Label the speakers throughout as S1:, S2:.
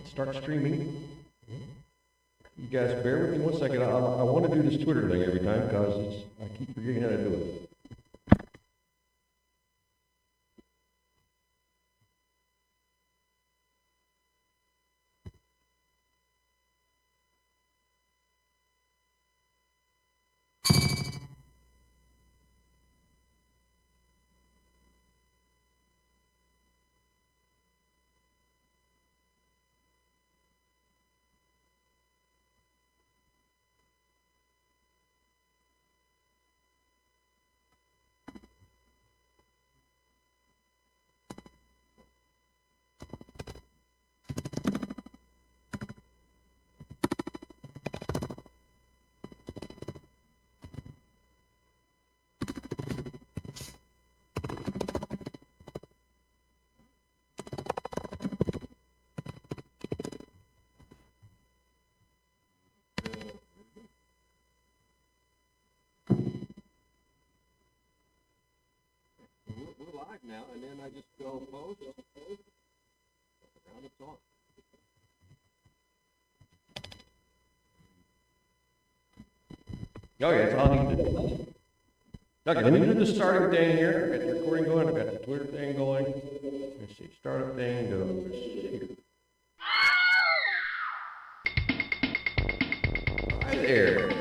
S1: Start streaming. You guys bear with me one second. I want to do this Twitter thing every time because I keep forgetting how to do it. We're live now, and then I just go post. Round it's on. Okay, that's all I need to do. Okay, let me do the starting thing here. I've got the recording going. I've got the Twitter thing going. Let's see, startup thing goes here. Hi there.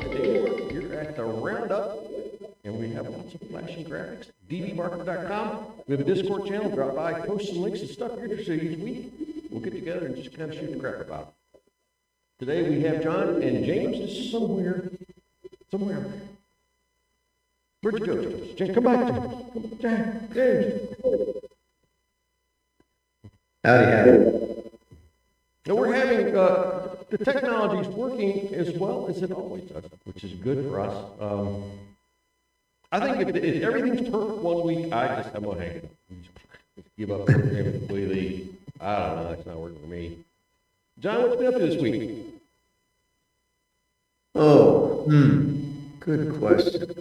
S1: You're at the roundup, and we have lots of flashing graphics. dbbarker.com. We have a Discord channel. Drop by, post some links and stuff you're interested in each week. We'll get together and just kind of shoot the crap about it. Today we have John and James is somewhere. Where'd you go, James? James, come back, James. James.
S2: Howdy.
S1: Now we're having, the technology's working as well as it always does, which is good for us. I think if everything's perfect one week, I'm gonna hang it up. Just give up completely. I don't know, that's not working for me. John, what's been up to this week?
S2: Good question.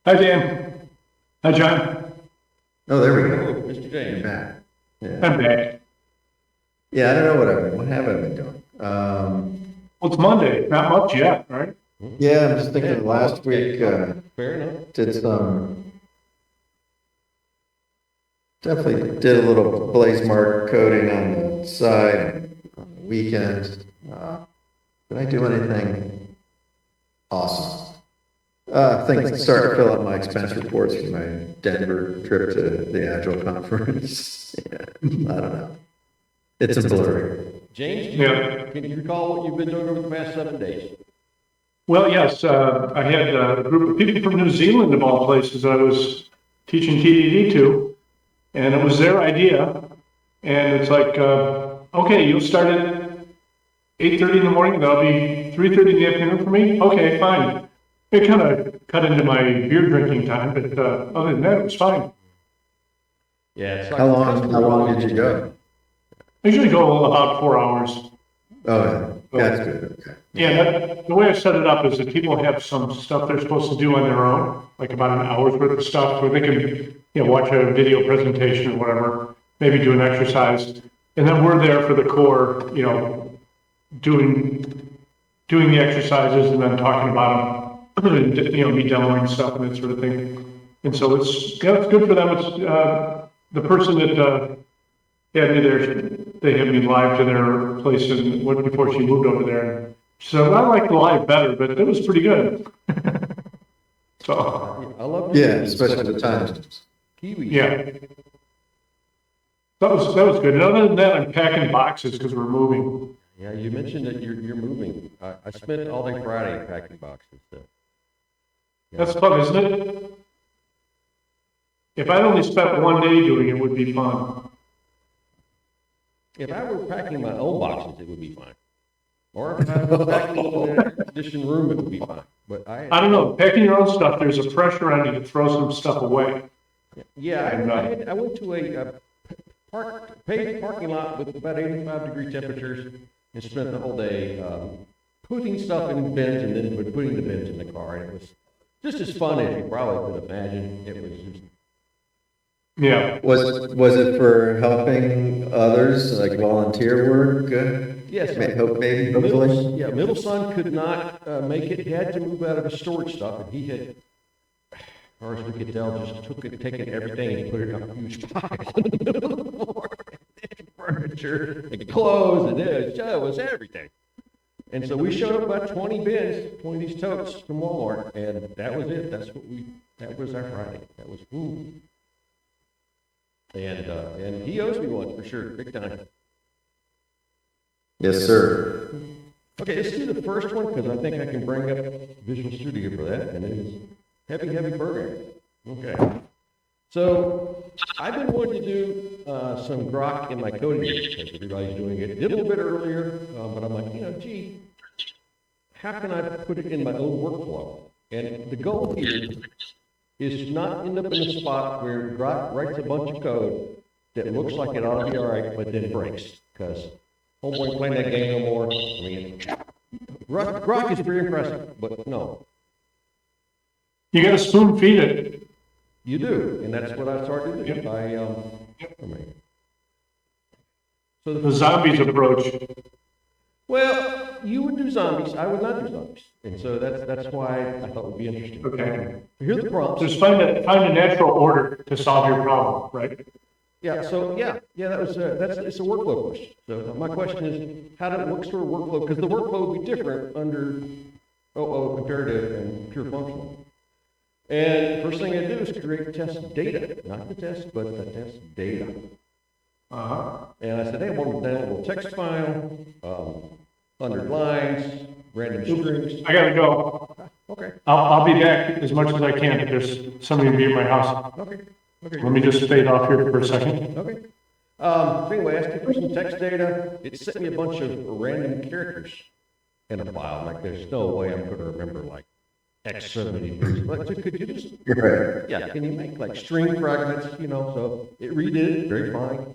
S3: Hi, Dan. Hi, John.
S2: Oh, there we go.
S1: Mr.
S2: You're
S1: James.
S2: back. Yeah.
S3: I'm back.
S2: Yeah, I don't know what have I been doing?
S3: Well, it's Monday. Not much yet, right?
S2: Yeah, I'm just thinking last week,
S1: Fair enough.
S2: definitely did a little blaze mark coding on the side on the weekend. Did I do anything awesome? I think start to fill out my expense reports for my Denver trip to the Agile conference. Yeah, I don't know. It's a blur.
S1: James,
S3: Yeah.
S1: can you recall what you've been doing over the past 7 days?
S3: Well, yes. I had a group of people from New Zealand, of all places, I was teaching TDD to, and it was their idea. And it's like, okay, you'll start at 8:30 in the morning, that'll be 3:30 in the afternoon for me? Okay, fine. It kind of cut into my beer drinking time, but other than that, it was fine.
S1: Yeah, it's like
S2: How long did you go?
S3: I usually go about 4 hours.
S2: Oh, yeah, that's good. Okay.
S3: Yeah, the way I set it up is that people have some stuff they're supposed to do on their own, like about an hour's worth of stuff where they can, watch a video presentation or whatever, maybe do an exercise. And then we're there for the core, doing the exercises and then talking about them, and, me demoing stuff and that sort of thing. And so it's good for them. It's the person that had me there, they had me live to their place before she moved over there. So I like the live better, but it was pretty good. So
S1: I love
S2: especially the times.
S1: Kiwis.
S3: yeah, that was good. And other than that, I'm packing boxes because we're moving.
S1: Yeah, you mentioned that you're moving. I spent all day Friday packing boxes. So. Yeah.
S3: That's fun, isn't it? If I'd only spent one day doing it, it would be fun.
S1: If I were packing my own boxes, it would be fine. Or if I was packing in an air-conditioned room, it would be fine. But
S3: I don't know. Packing your own stuff, there's a pressure on you to throw some stuff away.
S1: Yeah, I went to a paved parking lot with about 85-degree temperatures and spent the whole day putting stuff in bins and then putting the bins in the car. And it was just as fun as you probably could imagine. It was just
S3: Yeah.
S2: Was it for helping others, like volunteer work?
S1: Yes.
S2: Maybe, hopefully?
S1: Middle son could not make it. He had to move out of his storage stuff, and he had, as far as we could tell, just taken everything and put it in a huge pile in the middle of the floor. Furniture and clothes, and it was everything. And so we showed up about 20 bins, 20 of these totes from Walmart, and that was it. That was our Friday. That was, ooh. And he owes me one for sure, big time.
S2: Yes, sir.
S1: Okay, let's do the first one because I think I can bring up Visual Studio for that, and it is heavy program. Okay. So I've been wanting to do some grok in my coding because everybody's doing it. Did a little bit earlier, but I'm like, gee, how can I put it in my own workflow? And the goal here is to not end up in a spot where grok writes a bunch of code that looks like it ought to be all right, but then breaks. Because homeboy ain't playing that game no more. I mean, grok is very impressive, but no.
S3: You got to spoon feed it.
S1: You do, and that's what I started to do. So
S3: The zombies approach.
S1: Well, you would do zombies. I would not do zombies, and so that's why I thought it would be interesting.
S3: Okay.
S1: Here's the prompts.
S3: Just find a natural order to solve your problem, right?
S1: Yeah. So that was it's a workflow question. So my question is, how do it work through a workflow? Because the workflow would be different under imperative and pure functional. And first thing I do is create test data, not the test, but the test data. And I said, hey, I want a little text file, 100 lines, random strings.
S3: I gotta go.
S1: Okay.
S3: I'll be back as much as I can if there's somebody to be at my house.
S1: Okay.
S3: Let me just fade off here for a second.
S1: Okay. So anyway, I asked it for some text data. It sent me a bunch of random characters in a file. Like, there's no way I'm going to remember, like, X so many things. But could you just, can you make, like, string fragments, So it redid it very fine.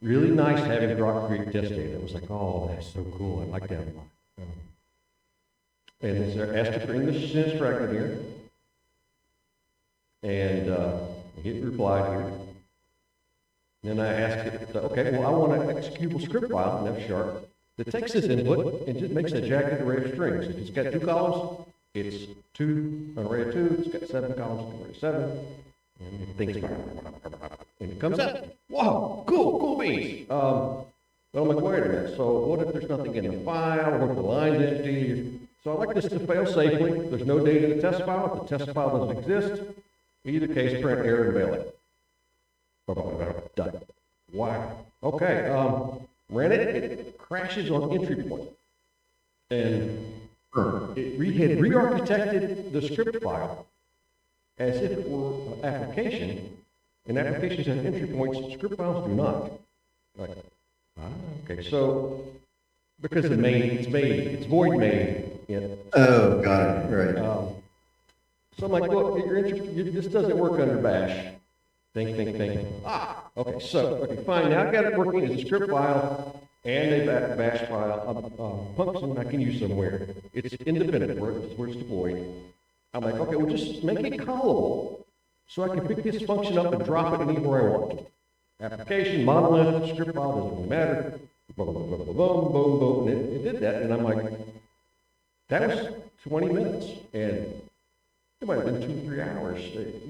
S1: Really nice having grok create test data. It was like, oh, that's so cool. I like that a lot. And it's asked it for English sentence fragment here. And it replied here. Then I asked it, okay, well, I want an executable script file in F# that takes this input and just makes a jagged array of strings. If it's got 2 columns, it's an array of 2. It's got 7 columns, an array of 7. And it thinks, and it comes out. Whoa, cool beans. But I'm like, wait a minute. So what if there's nothing in the file? What if the line's empty? So I like this to fail safely. There's no data in the test file. If the test file doesn't exist, in either case, print error and mail it. Done. Wow. Okay. Ran it. It crashes on entry point. And it had re-architected the script file as if it were an application, and applications have entry points, script files do not. Like, okay, so because it's void main.
S2: Oh, got it, right.
S1: So I'm like, look, this doesn't work under bash. Think. Okay, fine. Now I got it working as a script file and a bash file, function I can use somewhere. It's independent where it's deployed. I'm like, okay, well, just make it callable so I can pick this function up and drop it anywhere I want to. Application, monolith, script file, doesn't really matter. Boom, and it did that. And I'm like, that was 20 minutes. And it might have been 2 or 3 hours.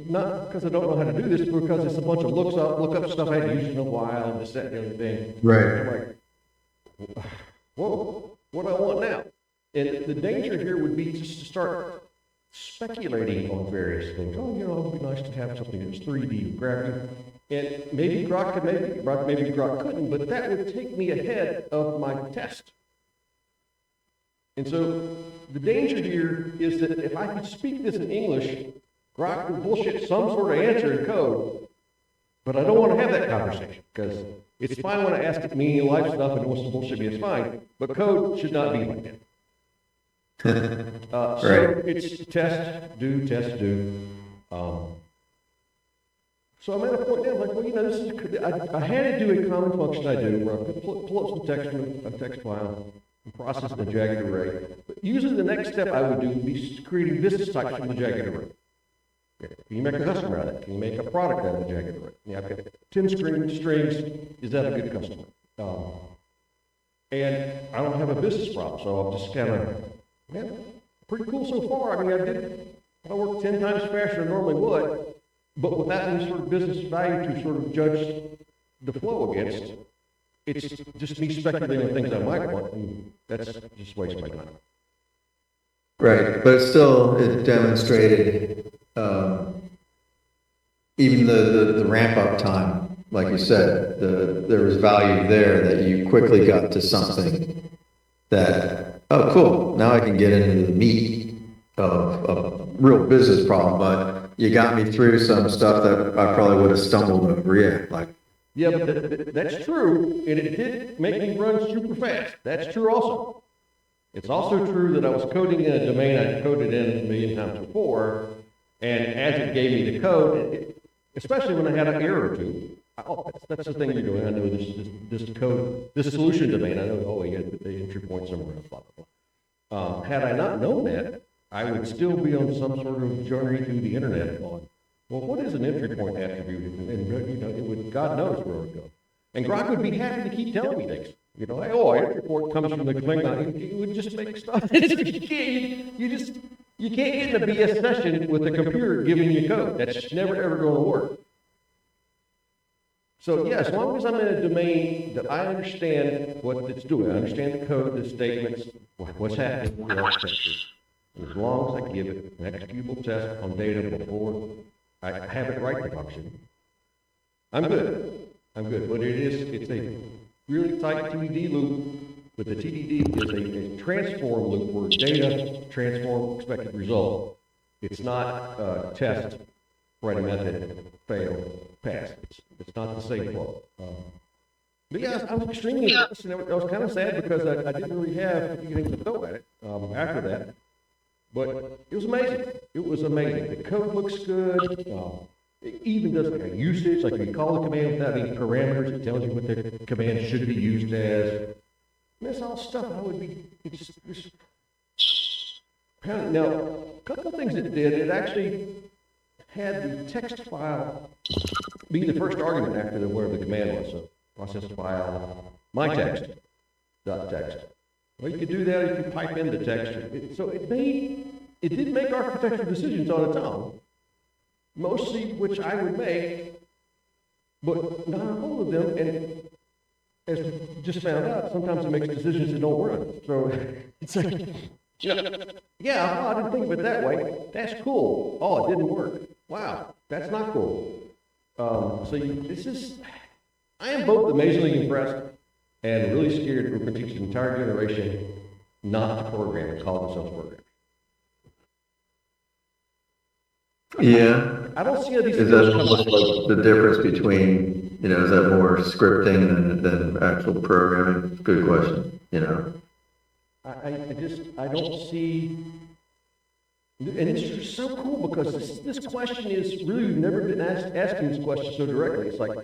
S1: Not because I don't know how to do this, but because it's a bunch of look up stuff I hadn't used in a while, and this, that, and the other thing.
S2: Right.
S1: I'm like, whoa, what do I want now? And the danger here would be just to start speculating on various things. Oh, it would be nice to have something that's 3D gravity. And maybe grok could maybe grok couldn't, but that would take me ahead of my test. And so the danger here is that if I could speak this in English, grok would bullshit some sort of answer in code, but I don't want to have that conversation because it's fine when I ask it meaning life stuff and it wants to bullshit me, it's fine, but code should not be like that. So it's test, do. So I'm at a point now, I'm like, well, this is, I had to do a common function I do where I could pull up some text from a text file and process the jagged array. But usually the next step I would do would be creating this type from the jagged array. Can you make a customer out of that? Can you make a product out of the Jaguar? Yeah, I've got 10 strings. Is that a good customer? And I don't have a business problem, so I'm just kind of, man, pretty cool so far. I mean, I work 10 times faster than I normally would, but without any sort of business value to sort of judge the flow against, it's just me speculating on things I might want, and that's just wasting my time.
S2: Right, but still, it demonstrated, even the ramp up time, like you said, there was value there that you quickly got to something that, oh, cool, now I can get into the meat of a real business problem, but you got me through some stuff that I probably would have stumbled over, yeah, like.
S1: Yeah, but that's true, and it did make me run super fast. That's true also. It's also true that I was coding in a domain I'd coded in a million times before, and as it gave me the code, especially when I had an error or two, that's the thing you're doing. I know this code, this solution domain, I know, oh, you got to put the entry point somewhere else, blah, blah, blah. Had I not known that, I would still be on some sort of journey through the internet on, well, what is an entry point attribute? And you know, it would, God knows where it would go. And Grok would be happy to keep telling me things. You know, hey, oh, entry point comes from the Klingon. It would just make stuff. You can't get in a BS session with a computer giving you code. That's never, ever going to work. So, yeah, as long as I'm in a domain that I understand what it's doing, I understand the code, the statements, what's happening in the architecture, and as long as I give it an executable test on data before I have it write the function, I'm good. But it's a really tight TDD loop, but the TDD is a transform loop where data transform expected result. It's not test, write a method, fail, pass. It's not the same flow. But yeah, I was extremely impressed, and I was kind of sad because I didn't really have anything to throw at it after that. But it was amazing. It was amazing. The code looks good. It even does like a usage, like you call the command without any parameters, it tells you what the command should be used as. And that's all stuff I would be, now, a couple of things it did, it actually had the text file be the first argument after whatever the command was. So process file, my text, dot text. Well, you could do that if you pipe in the text. So it did make architectural decisions on its own. Mostly which I would make, but not all of them, and as we just found out, sometimes it makes decisions that don't run. So it's like, you know, yeah, oh, I didn't think of it that way. That's cool. Oh, it didn't work. Wow, that's not cool. I am both amazingly impressed and really scared we're going to teach an entire generation not to program and call themselves programmers.
S2: Yeah.
S1: I don't see how these
S2: Is that almost like the difference between, you know, is that more scripting than actual programming? Good question, you know.
S1: I don't see, and it's just so cool because this question is really, we've never been asking this question so directly. It's like,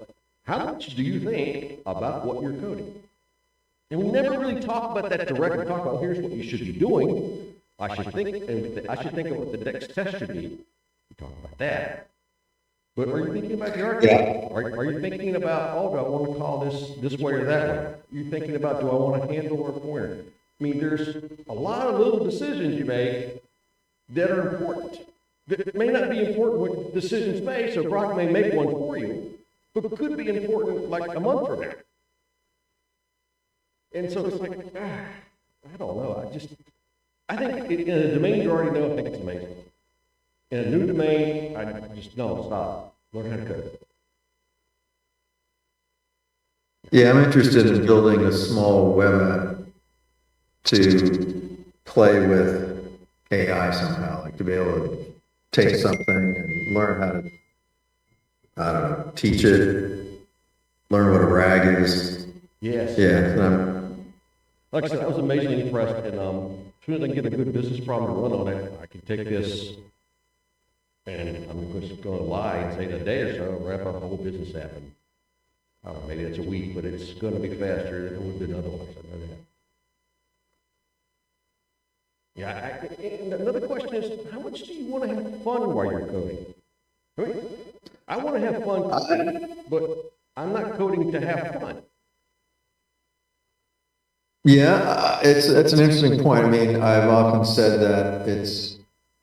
S1: how much do you think about what you're coding? And we never really talk about that directly. We talk about, here's what you should be doing. I should think of what the next test should be. We talk about that. But are you thinking about the architecture? Yeah. Are you thinking about, oh, do I want to call this way or that way? You're thinking about, do I want a handle or a pointer? I mean, there's a lot of little decisions you make that are important. That may not be important with decision space, so Grok may make one for you, but could be important like a month from now. And so it's like, I don't know. I think in a domain you already know, I think it's amazing. In a new domain, I just, no, stop. Learn how to code.
S2: Yeah, I'm interested in building a small web app to play with AI somehow, like to be able to take something and learn how to, I don't know, teach it, learn what a rag is.
S1: Yes.
S2: Yeah.
S1: Like I said, I was amazingly impressed, and as soon as I can get a good business problem to run on it, I can take this, and I'm just going to lie and say in a day or so, wrap up a whole business app. And I don't know, maybe it's a week, but it's going to be faster than it would have been otherwise. I know that. Yeah, and another question is, how much do you want to have fun while you're coding? I mean, I want to have fun, but I'm not coding to have fun.
S2: Yeah, it's an interesting point. I mean, I've often said that it's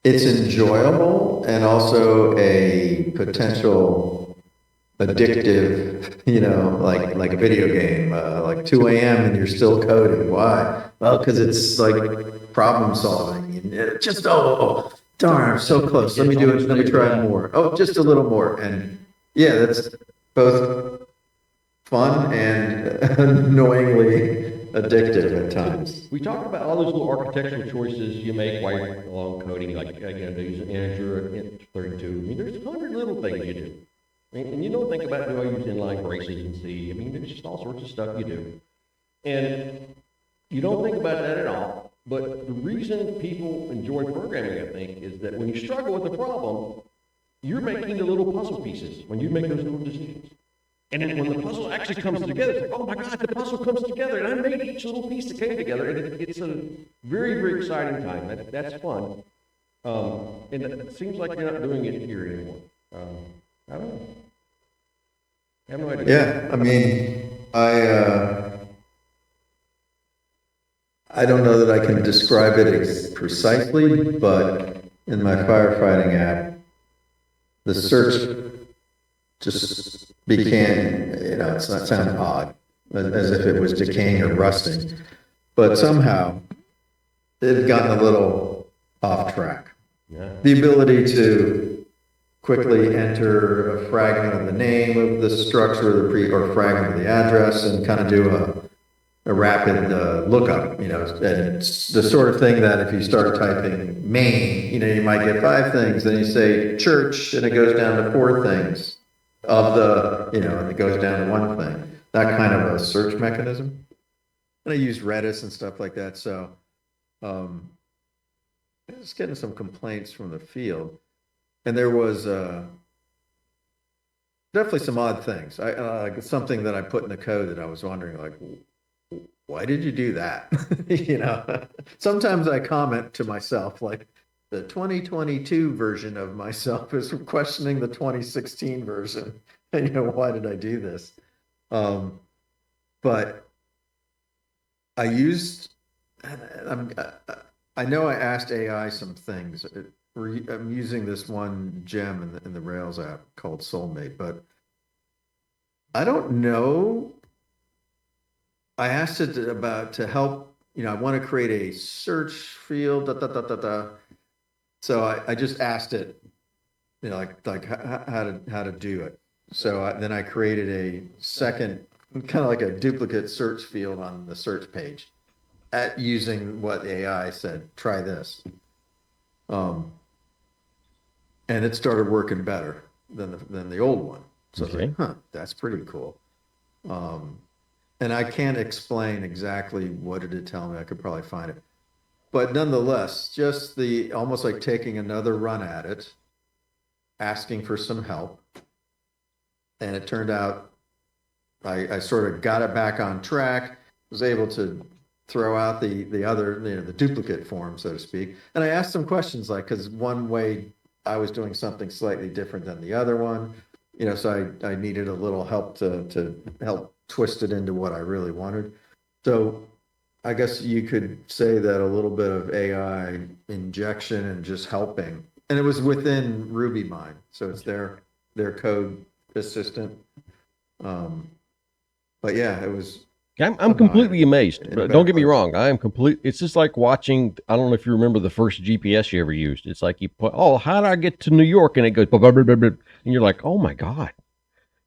S2: enjoyable and also a potential addictive, like a video game, like 2 a.m. and you're still coding. Why? Well, because it's like problem solving. And it just, darn, I'm so close. Let me do it. Let me try more. Oh, just a little more. And yeah, that's both fun and annoyingly addictive at times.
S1: We talked about all those little architectural choices you make while you're along coding, like, again, to use an integer at 32. I mean, there's 100 little things you do. And you don't think about, do I use inline braces in C? I mean, there's just all sorts of stuff you do. And you don't think about that at all. But the reason people enjoy programming, I think, is that when you struggle with a problem, you're making the little puzzle pieces when you make those little decisions. And then when the puzzle actually comes together, it's like, oh my God, the puzzle comes together, and I made each little piece that came together, and it's a very, very exciting time. That's fun. And it seems like you're not doing it here anymore. I don't know. I have no idea.
S2: Yeah, I mean, I don't know that I can describe it precisely, but in my firefighting app, the search just became, it's not sound odd, as if it was decaying or rusting, but somehow it had gotten a little off track.
S1: Yeah.
S2: The ability to quickly enter a fragment of the name of the structure, or fragment of the address, and kind of do a rapid lookup, and it's the sort of thing that if you start typing Maine, you might get 5 things, then you say church, and it goes down to 4 things of and it goes down to 1 thing. That kind of a search mechanism. And I use Redis and stuff like that, so I was getting some complaints from the field. And there was definitely some odd things. Something that I put in the code that I was wondering, like, why did you do that? Sometimes I comment to myself, like, the 2022 version of myself is questioning the 2016 version. And, why did I do this? But I used, I know I asked AI some things. I'm using this one gem in the Rails app called Soulmate, but I don't know. I asked it to help, I want to create a search field, So I just asked it, like how to do it. So then I created a second, kind of like a duplicate search field on the search page using what AI said, try this. And it started working better than the old one. So
S1: Okay.
S2: I was like, that's pretty cool. And I can't explain exactly what it did tell me. I could probably find it. But nonetheless, just almost like taking another run at it, asking for some help. And it turned out I sort of got it back on track, was able to throw out the other, the duplicate form, so to speak. And I asked some questions, like, because one way I was doing something slightly different than the other one, so I needed a little help to help twist it into what I really wanted. So I guess you could say that a little bit of AI injection and just helping, and it was within RubyMine, so it's their code assistant. But yeah, it was.
S1: I'm completely amazed. Don't get me wrong. I am It's just like watching. I don't know if you remember the first GPS you ever used. It's like you put, how do I get to New York? And it goes, blah, blah, blah, blah, blah. And you're like, oh my God.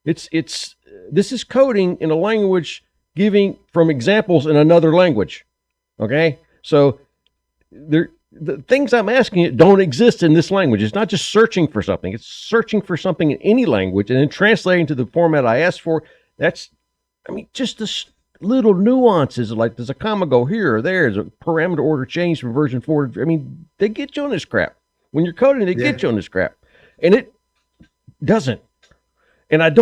S1: This is coding in a language giving from examples in another language. Okay. So the things I'm asking it don't exist in this language. It's not just searching for something. It's searching for something in any language and then translating to the format I asked for. Just this little nuances, like does a comma go here or there? Is a parameter order change from version 4? They get you on this crap. When you're coding, they get you on this crap. And it doesn't. And I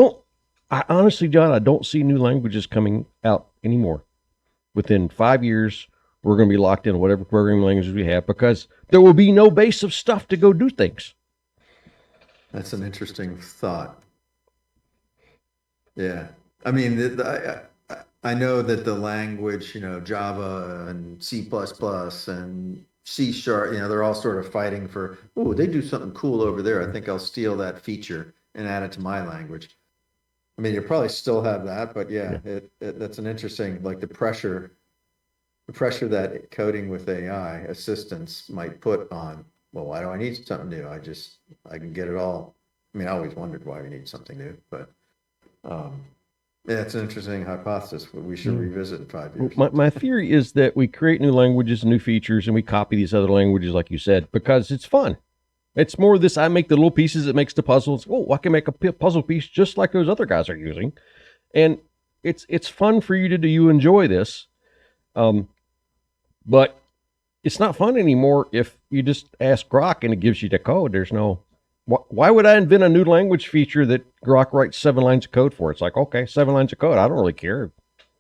S1: honestly, John, I don't see new languages coming out anymore. Within 5 years, we're going to be locked in whatever programming languages we have because there will be no base of stuff to go do things.
S2: That's an interesting thought. Yeah. I mean, I know that the language, Java and C++ and C sharp, they're all sort of fighting for, oh, they do something cool over there. I think I'll steal that feature and add it to my language. I mean, you probably still have that, but yeah, that's an interesting, like the pressure that coding with AI assistance might put on, well, why do I need something new? I can get it all. I mean, I always wondered why we need something new, but yeah, it's an interesting hypothesis. We should revisit in 5 years.
S1: My theory is that we create new languages and new features and we copy these other languages, like you said, because it's fun. It's more this, I make the little pieces, it makes the puzzles. Oh, I can make a puzzle piece just like those other guys are using. And it's fun for you to do. You enjoy this. But it's not fun anymore if you just ask Grok and it gives you the code. There's no, why would I invent a new language feature that Grok writes 7 lines of code for? It's like, okay, 7 lines of code. I don't really care.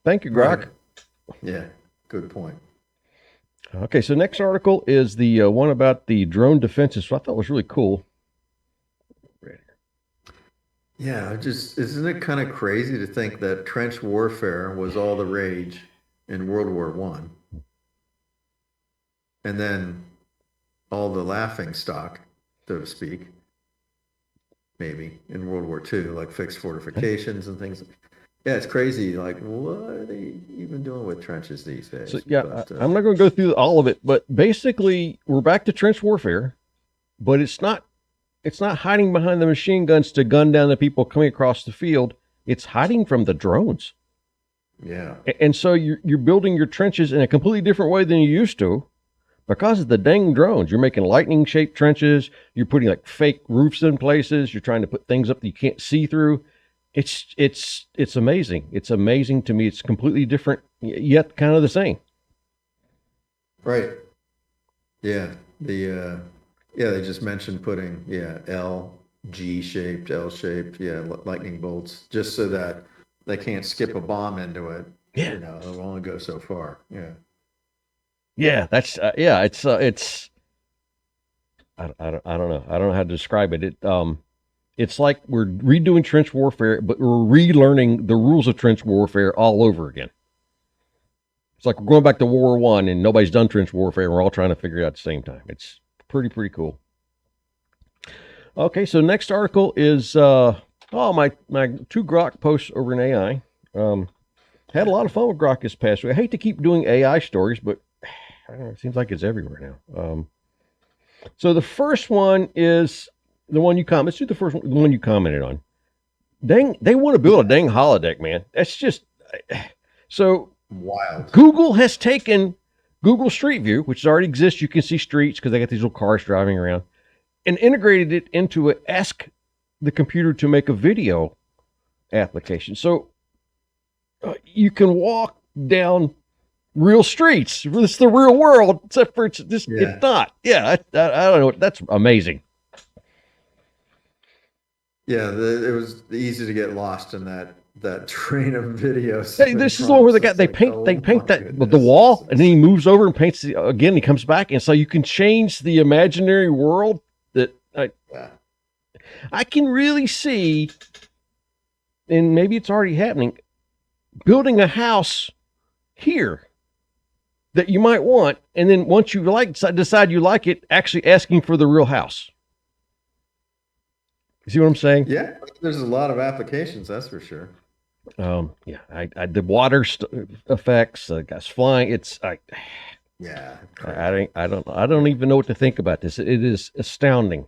S1: Thank you, Grok.
S2: Right. Yeah, good point.
S1: Okay, so next article is the one about the drone defenses. So I thought was really cool.
S2: Yeah, isn't it kind of crazy to think that trench warfare was all the rage in World War One, and then all the laughing stock, so to speak, maybe in World War Two, like fixed fortifications and things. Yeah, it's crazy. Like, what are they even doing with trenches these days?
S1: So, yeah, but, I'm not going to go through all of it, but basically, we're back to trench warfare, but it's not hiding behind the machine guns to gun down the people coming across the field. It's hiding from the drones.
S2: Yeah.
S1: And so you're building your trenches in a completely different way than you used to because of the dang drones. You're making lightning-shaped trenches. You're putting like fake roofs in places. You're trying to put things up that you can't see through. It's amazing. It's amazing to me. It's completely different, yet kind of the same.
S2: Right. Yeah. They just mentioned putting, G-shaped, L-shaped, lightning bolts, just so that they can't skip a bomb into it.
S1: Yeah.
S2: It'll only go so far. Yeah.
S1: Yeah, that's, it's, I don't know. I don't know how to describe it. It's like we're redoing trench warfare, but we're relearning the rules of trench warfare all over again. It's like we're going back to World War I and nobody's done trench warfare. And we're all trying to figure it out at the same time. It's pretty cool. Okay, so next article is my 2 Grok posts over in AI. Had a lot of fun with Grok this past week. I hate to keep doing AI stories, but I don't know, it seems like it's everywhere now. So the first one is the one you commented. Let's do the first one, the one you commented on. Dang, they want to build a dang holodeck, man. That's just so
S2: wild.
S1: Google has taken Google Street View, which already exists. You can see streets because they got these little cars driving around, and integrated it into ask the computer to make a video application. So you can walk down real streets. It's the real world, except for it's not. Yeah, I don't know. That's amazing.
S2: Yeah, it was easy to get lost in that train of videos.
S1: Hey, this is the one where they paint the wall, and then he moves over and paints again. He comes back, and so you can change the imaginary world. I can really see, and maybe it's already happening, building a house here that you might want, and then once you decide you like it, actually asking for the real house. You see what I'm saying?
S2: Yeah, there's a lot of applications, that's for sure.
S1: The water effects, guys flying. I don't even know what to think about this. It is astounding.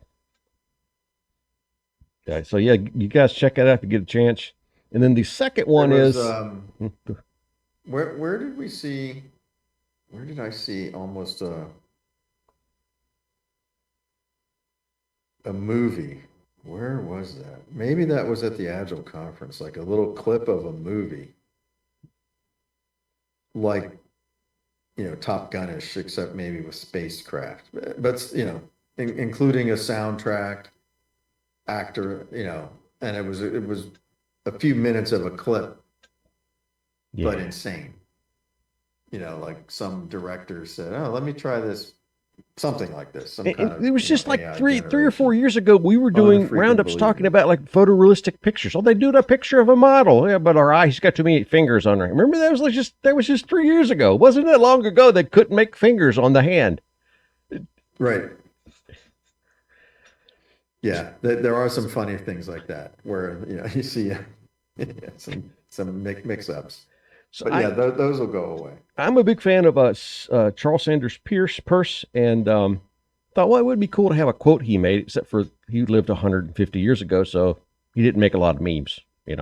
S1: Okay, so yeah, you guys check it out if you get a chance. And then the second one is
S2: where did we see? Where did I see almost a movie? Where was that? Maybe that was at the Agile conference, like a little clip of a movie, like, Top Gun-ish, except maybe with spacecraft, but including a soundtrack, actor, and it was a few minutes of a clip, but insane. Like some director said, "Oh, let me try this something like this. Some
S1: And
S2: kind of,
S1: it was just like
S2: AI
S1: three or
S2: generation.
S1: 4 years ago, we were doing
S2: Unfreaking
S1: roundups talking
S2: believable.
S1: about like photorealistic pictures. Oh, they do a picture of a model. Yeah, but our eye, he's got too many fingers on her. Remember that was just 3 years ago. Wasn't it long ago they couldn't make fingers on the hand?
S2: Right. Yeah, there are some funny things like that where, you see some mix-ups.
S1: So
S2: But yeah, those will go away.
S1: I'm a big fan of Charles Sanders Peirce, and thought, well, it would be cool to have a quote he made, except for he lived 150 years ago, so he didn't make a lot of memes. He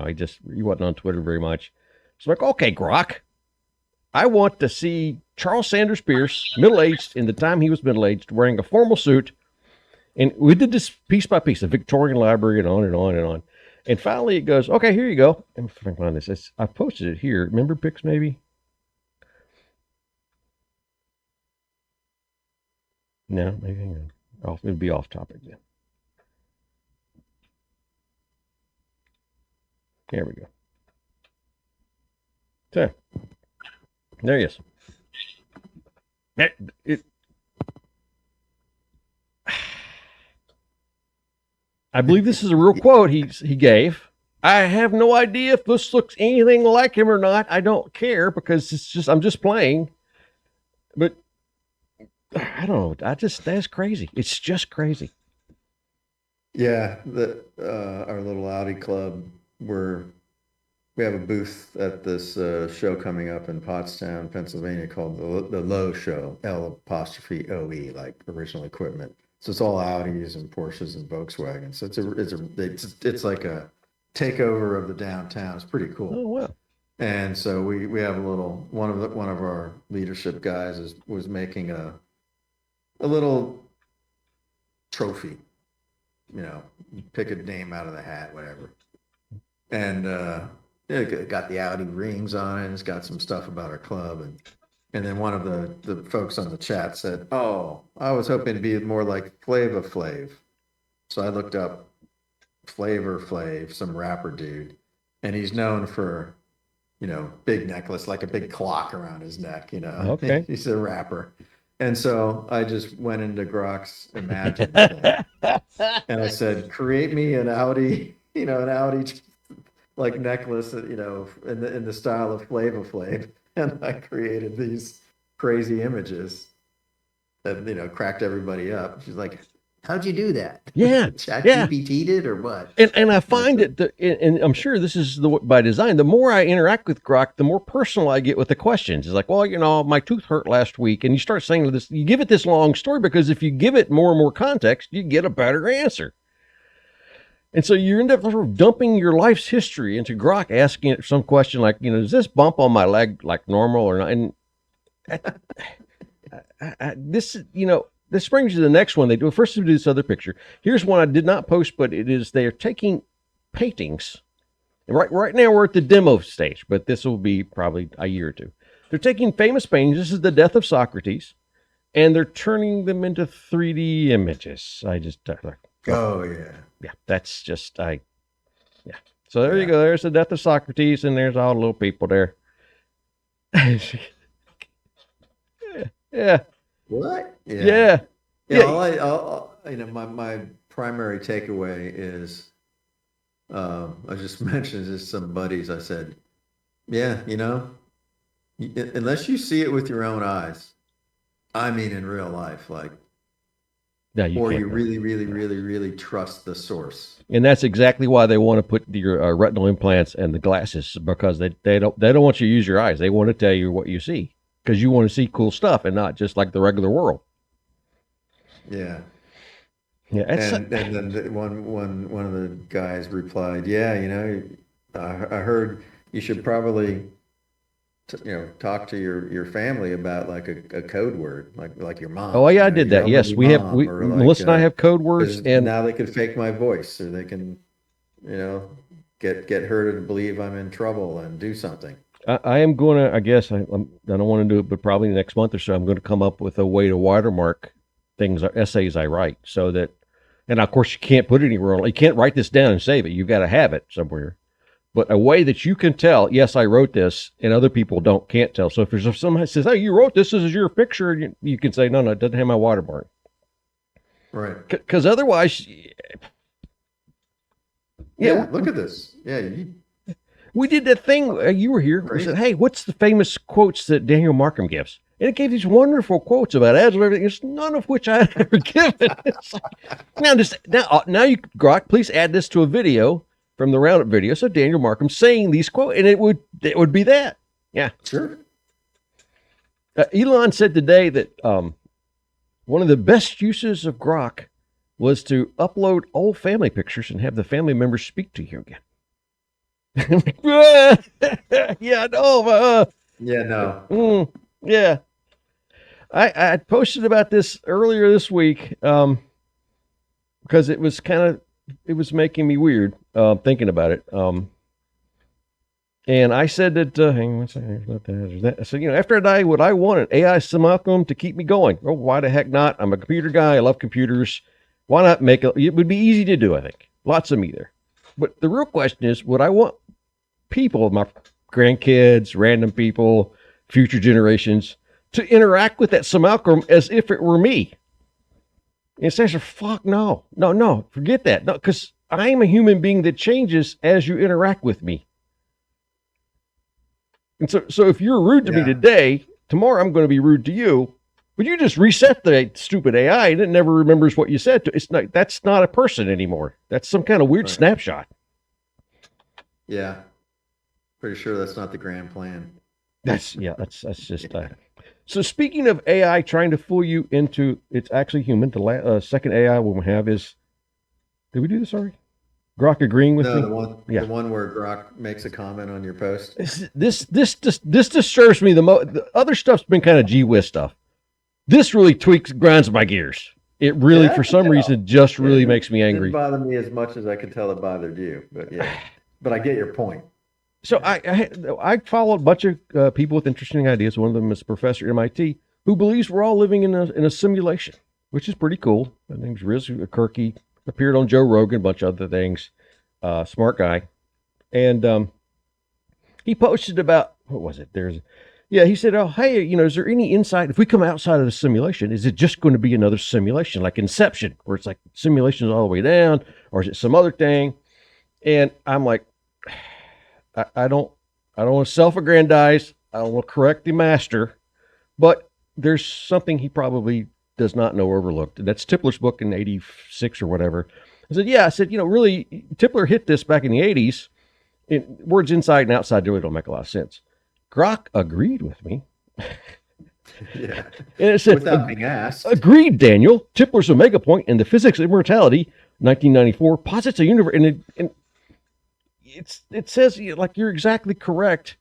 S1: wasn't on Twitter very much. So like, okay, Grok, I want to see Charles Sanders Peirce, middle-aged, in the time he was middle-aged, wearing a formal suit. And we did this piece by piece, the Victorian Library, and on and on and on. And finally it goes, okay, here you go. And if I can find this, I posted it here. Remember pics maybe? No, maybe hang on. It'd be off topic then. There we go. So, there he is. I believe this is a real quote he gave. I have no idea if this looks anything like him or not. I don't care because I'm just playing. But I don't know. That's crazy. It's just crazy.
S2: Yeah, our little Audi club, we have a booth at this show coming up in Pottstown, Pennsylvania, called the Lowe Show, L''OE, like original equipment. So it's all Audis and Porsches and Volkswagens. So it's like a takeover of the downtown. It's pretty cool.
S1: Oh wow!
S2: And so we have a little one of our leadership guys was making a little trophy. Pick a name out of the hat, whatever. And it got the Audi rings on it. And it's got some stuff about our club, and then one of the folks on the chat said, "Oh, I was hoping to be more like Flava Flav." So I looked up Flavor Flav, some rapper dude, and he's known for, big necklace, like a big clock around his neck.
S1: Okay.
S2: He's a rapper. And so I just went into Grok's Imagine thing, and I said, "Create me an Audi, an Audi like necklace, in the style of Flava Flav." And I created these crazy images that, cracked everybody up. She's like, "How'd you do that?"
S1: Yeah.
S2: ChatGPT did or what?
S1: And I find and I'm sure this is by design, the more I interact with Grok, the more personal I get with the questions. It's like, well, my tooth hurt last week. And you start saying this, you give it this long story, because if you give it more and more context, you get a better answer. And so you end up sort of dumping your life's history into Grok, asking it some question like, is this bump on my leg like normal or not? And this brings you to the next one. First they do this other picture. Here's one I did not post, but they're taking paintings. And right now we're at the demo stage, but this will be probably a year or two. They're taking famous paintings. This is the death of Socrates, and they're turning them into 3D images.
S2: Oh yeah.
S1: Yeah, that's just yeah. So there you go. There's the death of Socrates, and there's all the little people there. Yeah.
S2: What?
S1: Yeah.
S2: My primary takeaway is, I just mentioned this to some buddies. I said, yeah, unless you see it with your own eyes, I mean, in real life, like, or you really, really, really, really trust the source.
S1: And that's exactly why they want to put your retinal implants and the glasses, because they don't want you to use your eyes. They want to tell you what you see, because you want to see cool stuff and not just like the regular world.
S2: Yeah.
S1: Yeah.
S2: And then one of the guys replied, "Yeah, I heard you should probably talk to your family about like a code word, like your mom."
S1: Oh yeah, I did that. Yes, Melissa and I have code words, and
S2: now they can fake my voice, or they can, get her to believe I'm in trouble and do something.
S1: I am going to, I guess, I don't want to do it, but probably next month or so, I'm going to come up with a way to watermark essays I write, so that, and of course you can't put it anywhere. You can't write this down and save it. You've got to have it somewhere. but a way that you can tell, yes, I wrote this, and other people can't tell. So if there's somebody says, "Hey, you wrote this is your picture," you can say, "No, it doesn't have my watermark."
S2: Right.
S1: Because otherwise,
S2: Yeah, look at this. Yeah,
S1: we did that thing. You were here. We said, "Hey, what's the famous quotes that Daniel Markham gives?" And it gave these wonderful quotes about ads and everything. It's none of which I had ever given. It's like, now you, Grok, please add this to a video from the Roundup video. So Daniel Markham saying these quotes, and it would be that. Yeah,
S2: sure.
S1: Elon said today that one of the best uses of Grok was to upload old family pictures and have the family members speak to you again. Yeah, no.
S2: Yeah, no.
S1: Yeah. I posted about this earlier this week because it was making me weird thinking about it. And I said that, hang on one second, I said, after I die, would I want an AI simulacrum to keep me going? Oh, why the heck not? I'm a computer guy. I love computers. Why not make it? It would be easy to do, I think. Lots of me there. But the real question is, would I want people, my grandkids, random people, future generations, to interact with that simulacrum as if it were me? And it says, fuck no. No, forget that. No, because I am a human being that changes as you interact with me. And so if you're rude to me today, tomorrow I'm going to be rude to you. But you just reset the stupid AI and it never remembers what you said. That's not a person anymore. That's some kind of weird snapshot.
S2: Yeah. Pretty sure that's not the grand plan.
S1: That's just So speaking of AI trying to fool you into it's actually human, the second AI we'll have is, did we do this already? Grok agreeing with me?
S2: The one where Grok makes a comment on your post.
S1: This disturbs me the most. The other stuff's been kind of gee whiz stuff. This really grinds my gears. It really, for some reason, just really makes me angry.
S2: It didn't bother me as much as I could tell it bothered you, but yeah. But I get your point.
S1: So I follow a bunch of people with interesting ideas. One of them is a professor at MIT who believes we're all living in a simulation, which is pretty cool. His name's Riz Kirky, appeared on Joe Rogan, a bunch of other things. Smart guy. And he posted about, what was it? He said, oh, hey, is there any insight? If we come outside of the simulation, is it just going to be another simulation like Inception, where it's like simulations all the way down, or is it some other thing? And I'm like, I don't want to self-aggrandize. I don't want to correct the master, but there's something he probably does not know or overlooked. And that's Tipler's book in 86 or whatever. I said, really, Tipler hit this back in the 80s. Words inside and outside really don't make a lot of sense. Grok agreed with me.
S2: Yeah.
S1: And it said,
S2: without being asked.
S1: Agreed, Daniel. Tipler's Omega Point in the Physics of Immortality, 1994, posits a universe. And it says, like, you're exactly correct.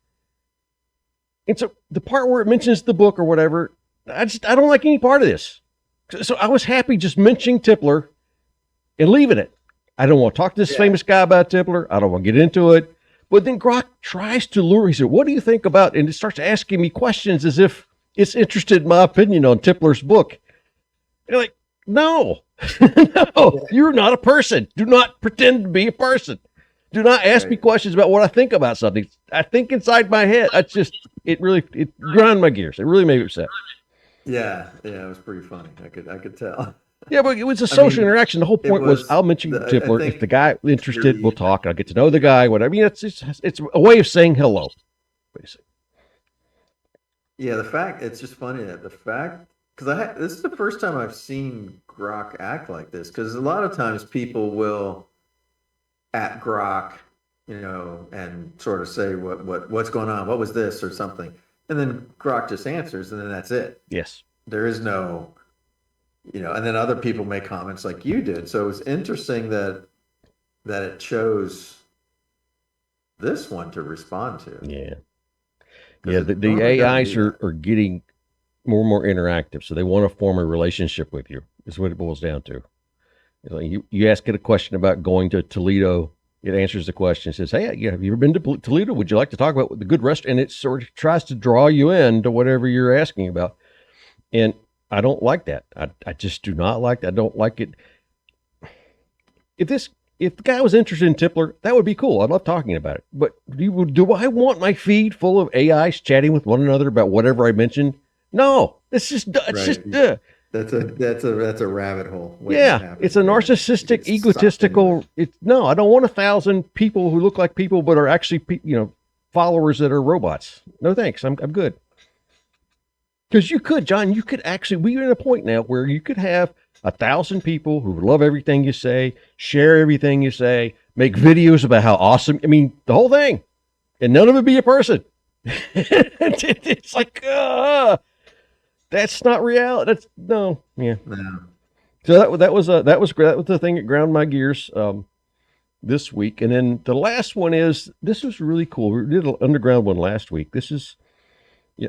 S1: And so the part where it mentions the book or whatever, I don't like any part of this. So I was happy just mentioning Tipler and leaving it. I don't want to talk to this famous guy about Tipler. I don't want to get into it. But then Grok tries to lure. He said, what do you think about? And it starts asking me questions as if it's interested in my opinion on Tipler's book. And you're like, no, you're not a person. Do not pretend to be a person. Do not ask me questions about what I think about something. I think inside my head. It ground my gears. It really made me upset.
S2: Yeah, it was pretty funny. I could tell.
S1: Yeah, but it was a social interaction. The whole point was I'll mention Tipler. If the guy interested, we'll talk. I'll get to know the guy. Whatever. I mean, it's a way of saying hello, basically.
S2: Yeah, it's just funny that because this is the first time I've seen Grok act like this. Because a lot of times people will at Grok, and sort of say what's going on, what was this or something, and then Grok just answers, and then that's it.
S1: Yes,
S2: there is no. And then other people make comments like you did. So it was interesting that it chose this one to respond to.
S1: Yeah. Yeah, the AIs are getting more and more interactive. So they want to form a relationship with you, is what it boils down to. You ask it a question about going to Toledo, it answers the question. It says, hey, have you ever been to Toledo? Would you like to talk about the good restaurant? And it sort of tries to draw you in to whatever you're asking about. And I don't like that. I just do not like that. I don't like it. If if the guy was interested in Tippler, that would be cool. I love talking about it. But do I want my feed full of AIs chatting with one another about whatever I mentioned? No, it's
S2: Right.
S1: just
S2: That's a rabbit hole. waiting to
S1: yeah,
S2: happen.
S1: it's a
S2: Yeah.
S1: narcissistic,
S2: You get sucked into
S1: egotistical.
S2: it.
S1: No, I don't want 1,000 people who look like people but are actually followers that are robots. No thanks. I'm good. Because you could, John, we're at a point now where you could have 1,000 people who love everything you say, share everything you say, make videos about how awesome. I mean, the whole thing, and none of it be a person. It's like, that's not reality. That's no, yeah.
S2: No.
S1: So that was the thing that ground my gears this week, and then the last one this was really cool. We did an underground one last week.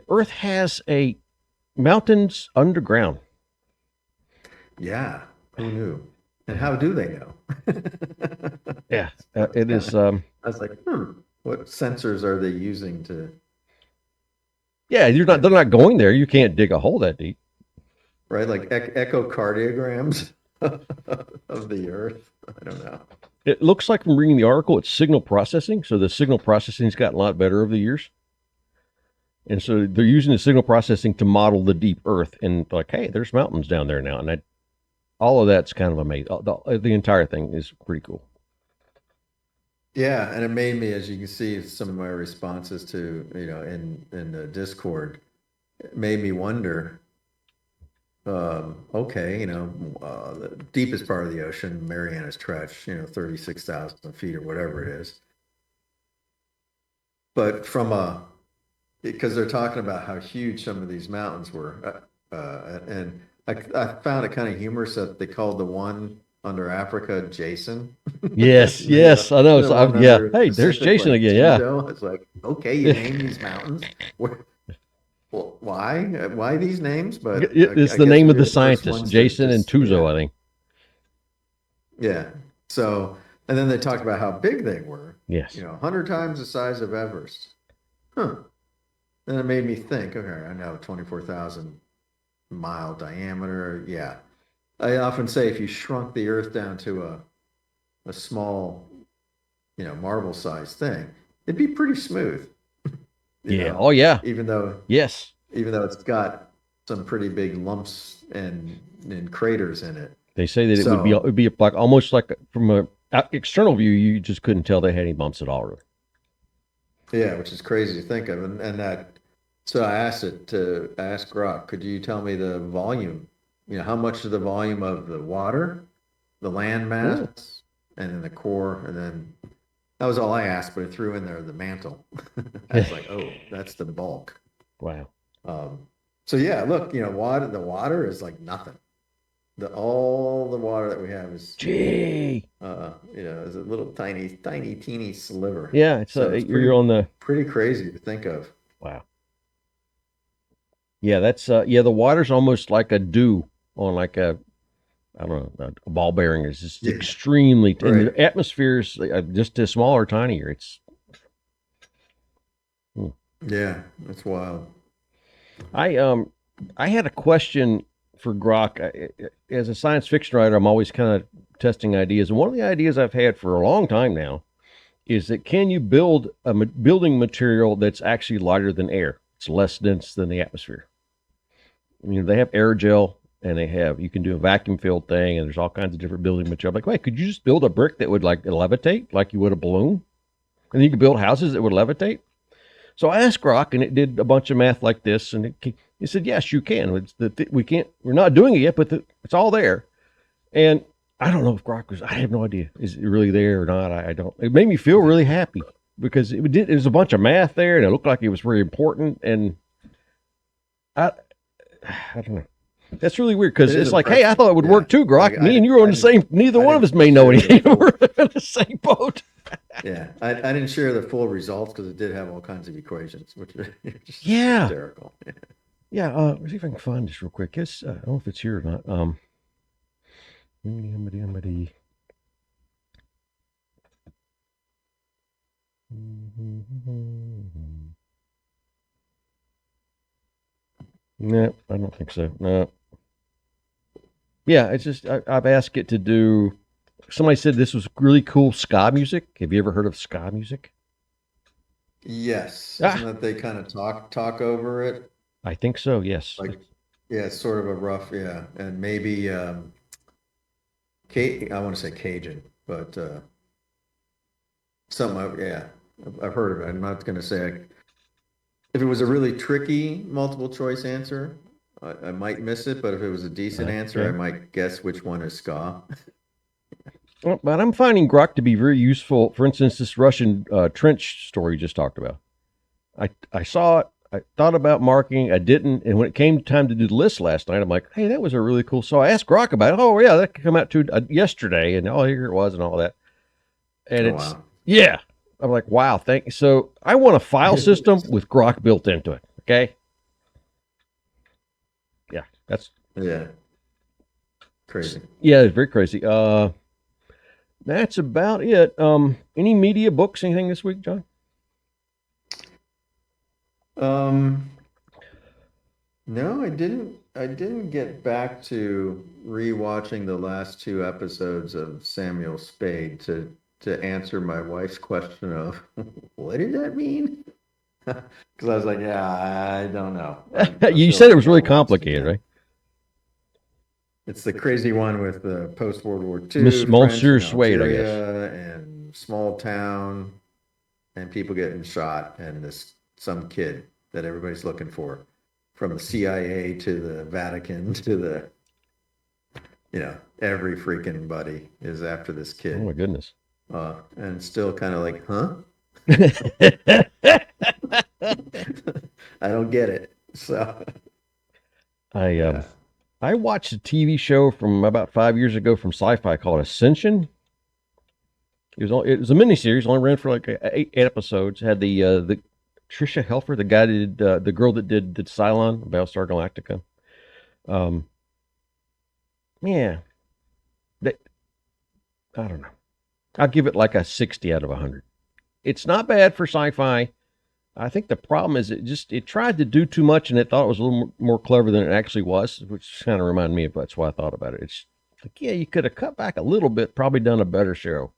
S1: Earth has a mountains underground.
S2: Yeah. Who knew? And how do they know?
S1: Yeah, it is.
S2: I was like, what sensors are they using to?
S1: Yeah, they're not going there. You can't dig a hole that deep.
S2: Right, like echocardiograms of the Earth. I don't know.
S1: It looks like from reading the article, it's signal processing. So the signal processing's gotten a lot better over the years. And so they're using the signal processing to model the deep Earth, and like, hey, there's mountains down there now, and all of that's kind of amazing. The entire thing is pretty cool.
S2: Yeah, and it made me, as you can see, some of my responses to in the Discord, it made me wonder. Okay, the deepest part of the ocean, Marianas Trench, 36,000 feet or whatever it is. But because they're talking about how huge some of these mountains were, and I found it kind of humorous that they called the one under Africa Jason.
S1: Yes, yes, I know. So yeah, hey, there's Jason
S2: like
S1: again. Yeah,
S2: it's like, okay, you name these mountains. Well, why these names? But
S1: it's the name of the scientist, Jason and Tuzo, I think.
S2: Yeah. So, and then they talked about how big they were.
S1: Yes.
S2: 100 times the size of Everest. Huh. Then it made me think, okay, I know 24,000 mile diameter. Yeah. I often say if you shrunk the Earth down to a small, marble sized thing, it'd be pretty smooth.
S1: Yeah. Oh yeah.
S2: Even though it's got some pretty big lumps and craters in it.
S1: They say that it would be like almost like from a external view, you just couldn't tell they had any bumps at all. Really.
S2: Yeah, which is crazy to think of, and that. So I asked grok, could you tell me the volume? How much of the volume of the water, the land mass, and then the core, and then that was all I asked, but it threw in there the mantle. I was like, oh, that's the bulk.
S1: Wow.
S2: So yeah, look, the water is like nothing. All the water that we have is is a little tiny, teeny sliver.
S1: Yeah, it's you're on the
S2: pretty crazy to think of.
S1: Wow. Yeah, that's the water's almost like a dew on like a ball bearing. It's just extremely right. And the atmosphere is just as small or tinier.
S2: Yeah, that's wild.
S1: I had a question for grok. As a science fiction writer, I'm always kind of testing ideas, and one of the ideas I've had for a long time now is that can you build a building material that's actually lighter than air? It's less dense than the atmosphere. They have aerogel, and you can do a vacuum filled thing, and there's all kinds of different building material. Like, wait, could you just build a brick that would like levitate like you would a balloon? And then you could build houses that would levitate? So I asked grok, and it did a bunch of math like this, and it said, yes, you can. We're not doing it yet, but it's all there. And I don't know if grok I have no idea. Is it really there or not? I don't. It made me feel really happy because it was a bunch of math there, and it looked like it was very important. And I don't know. That's really weird because it's like, hey, I thought it would work too, grok. Me and you were on the same. Neither one of us may know anything. We're in the same boat.
S2: Yeah, I didn't share the full results because it did have all kinds of equations, which is just
S1: yeah,
S2: hysterical.
S1: Yeah. Let's see if I can find this real quick. I don't know if it's here or not. No, I don't think so. No. Yeah, it's just I've asked it to do Somebody said this was really cool ska music. Have you ever heard of ska music?
S2: Yes, isn't
S1: Ah,
S2: that they kind of talk over it?
S1: I think so. Yes.
S2: Like, yeah, it's sort of a rough, yeah, and maybe I want to say Cajun, but yeah, I've heard of it. I'm not going to say if it was a really tricky multiple choice answer, I might miss it, but if it was a decent answer, I
S1: Okay.
S2: might guess which one is ska.
S1: Well, but I'm finding grok to be very useful. For instance, this Russian trench story you just talked about. I saw it. I thought about marking. I didn't. And when it came time to do the list last night, I'm like, hey, that was a really cool. So I asked Grok about it. Oh, yeah, that could come out to yesterday. And oh, here it was and all that. And
S2: Oh,
S1: it's,
S2: wow.
S1: yeah. I'm like, wow, thank you. So I want a file system with Grok built into it. Okay. Yeah.
S2: Yeah, crazy.
S1: Yeah, it's very crazy. That's about it. Any media books, anything this week, John?
S2: Um, no, I didn't get back to rewatching the last two episodes of Samuel Spade to answer my wife's question of what did that mean? Because I was like, yeah, I don't know. I
S1: You
S2: feel
S1: said
S2: like
S1: it
S2: I
S1: was really
S2: gotta watch it
S1: complicated,
S2: again.
S1: right?
S2: It's the crazy one with the post World War
S1: Miss
S2: II French
S1: Monsieur
S2: in
S1: Suede, I guess.
S2: Algeria and small town and people getting shot and this some kid that everybody's looking for, from the CIA to the Vatican to the, every freaking buddy is after this
S1: Oh my
S2: kid.
S1: goodness.
S2: And still kind of like, huh? I don't get it. So,
S1: I
S2: yeah.
S1: I watched a TV show from about 5 years ago from Sci-Fi called Ascension. It was a miniseries, only ran for like eight episodes. Had the Trisha Helfer, the guy that did the girl that did Cylon, Battlestar Galactica. Um, yeah, that, I don't know. I'll give it like a 60 out of 100. It's not bad for sci-fi. I think the problem is it tried to do too much and it thought it was a little more clever than it actually was, which kind of reminded me of that's why I thought about it. It's like, yeah, you could have cut back a little bit, probably done a better show.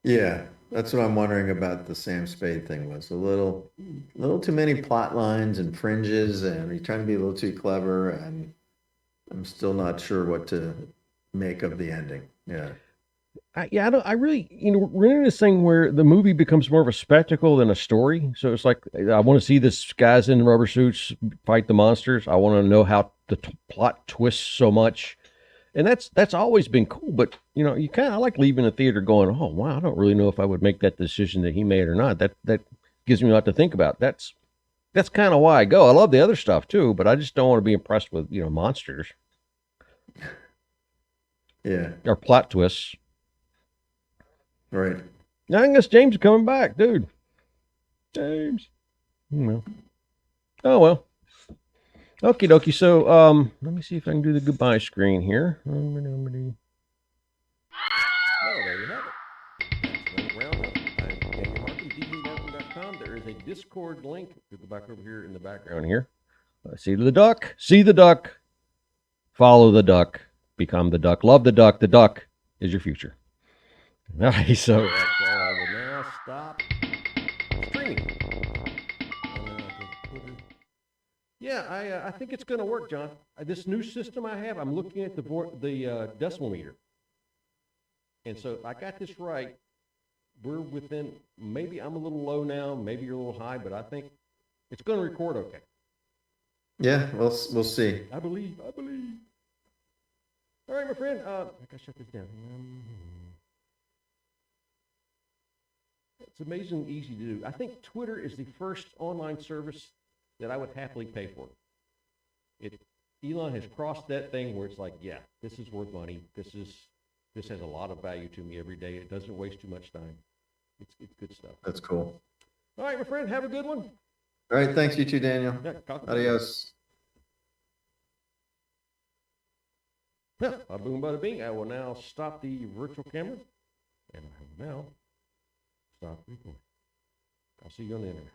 S2: Yeah, that's what I'm wondering about the Sam Spade thing was a little too many plot lines and fringes, and he's trying to be a little too clever, and I'm still not sure what to make of the ending. Yeah.
S1: I don't. I really, we're in this thing where the movie becomes more of a spectacle than a story. So it's like I want to see this guys in rubber suits fight the monsters. I want to know how the plot twists so much, and that's always been cool. But you kind of like leaving the theater going, oh wow, I don't really know if I would make that decision that he made or not. That gives me a lot to think about. That's kind of why I go. I love the other stuff too, but I just don't want to be impressed with monsters
S2: Yeah.
S1: or plot twists.
S2: Right.
S1: I guess James is coming back, dude. James. Well. Oh well. Okie dokie. So let me see if I can do the goodbye screen here. Oh, there you have it. That's Roundup. I'm Daniel Martin, dbmartin.com. There is a Discord link. Go back over here in the background here. See the duck. See the duck. Follow the duck. Become the duck. Love the duck. The duck is your future. All right, so that's all. I will now stop streaming. Yeah, I think it's going to work, John. This new system I have, I'm looking at the decimal meter, and so if I got this right, we're within. Maybe I'm a little low now, maybe you're a little high, but I think it's going to record okay.
S2: Yeah, we'll see.
S1: I believe. All right, my friend. I gotta shut this down. It's amazingly easy to do. I think Twitter is the first online service that I would happily pay for. Elon has crossed that thing where it's like, yeah, this is worth money. This has a lot of value to me every day. It doesn't waste too much time. It's good stuff.
S2: That's cool.
S1: All right, my friend, have a good one.
S2: All right, thanks you too, Daniel.
S1: Yeah,
S2: Adios.
S1: Boom, bada bing. I will now stop the virtual camera, and I will now stop recording. I'll see you on the internet.